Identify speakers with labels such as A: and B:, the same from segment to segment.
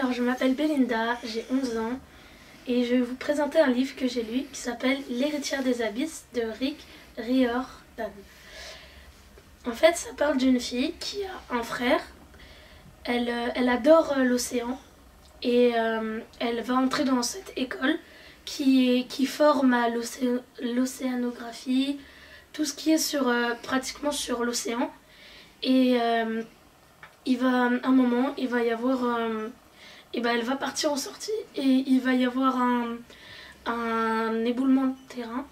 A: Alors je m'appelle Belinda, j'ai 11 ans et je vais vous présenter un livre que j'ai lu qui s'appelle L'héritière des abysses de Rick Riordan. En fait, ça parle d'une fille qui a un frère, elle adore l'océan et elle va entrer dans cette école qui forme à l'océanographie, tout ce qui est pratiquement sur l'océan. Et un moment, il va y avoir... elle va partir en sortie et il va y avoir un éboulement de terrain.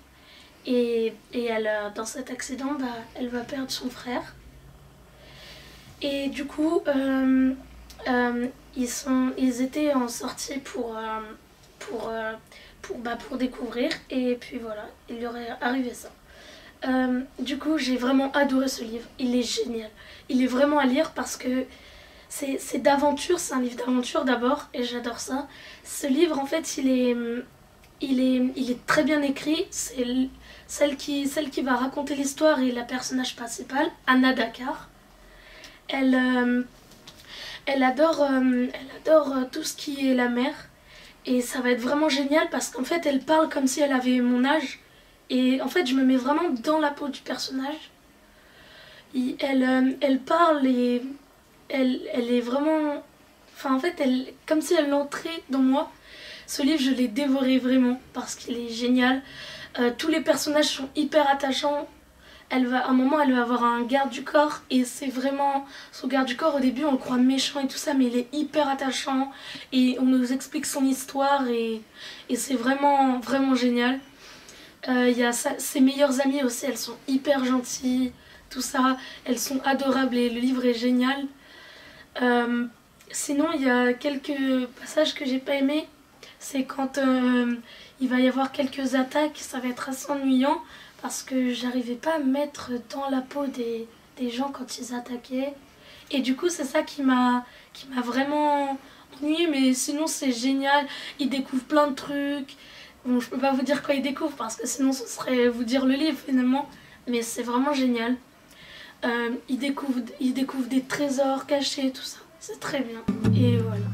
A: Et dans cet accident, elle va perdre son frère. Et du coup, ils étaient en sortie pour découvrir. Et puis voilà, il lui aurait arrivé ça. Du coup, j'ai vraiment adoré ce livre. Il est génial. Il est vraiment à lire parce que c'est d'aventure, c'est un livre d'aventure d'abord, et j'adore ça. Ce livre, en fait, il est très bien écrit. C'est celle qui va raconter l'histoire et la personnage principale, Anna Dakar. Elle adore tout ce qui est la mer, et ça va être vraiment génial parce qu'en fait, elle parle comme si elle avait mon âge. Et en fait, je me mets vraiment dans la peau du personnage. Elle parle et elle est vraiment... Enfin, en fait, comme si elle entrait dans moi. Ce livre, je l'ai dévoré vraiment parce qu'il est génial. Tous les personnages sont hyper attachants. À un moment, elle va avoir un garde du corps et c'est vraiment... Son garde du corps, au début, on le croit méchant et tout ça, mais il est hyper attachant. Et on nous explique son histoire et c'est vraiment, vraiment génial. Il y a ses meilleures amies aussi, elles sont hyper gentilles, tout ça, elles sont adorables et le livre est génial. Sinon, il y a quelques passages que j'ai pas aimés. C'est quand il va y avoir quelques attaques, ça va être assez ennuyant parce que j'arrivais pas à me mettre dans la peau des gens quand ils attaquaient. Et du coup, c'est ça qui m'a vraiment ennuyée, mais sinon c'est génial. Ils découvrent plein de trucs. Bon, je peux pas vous dire quoi ils découvrent parce que sinon ce serait vous dire le livre finalement, mais c'est vraiment génial. Ils découvrent des trésors cachés, tout ça, c'est très bien. Et voilà.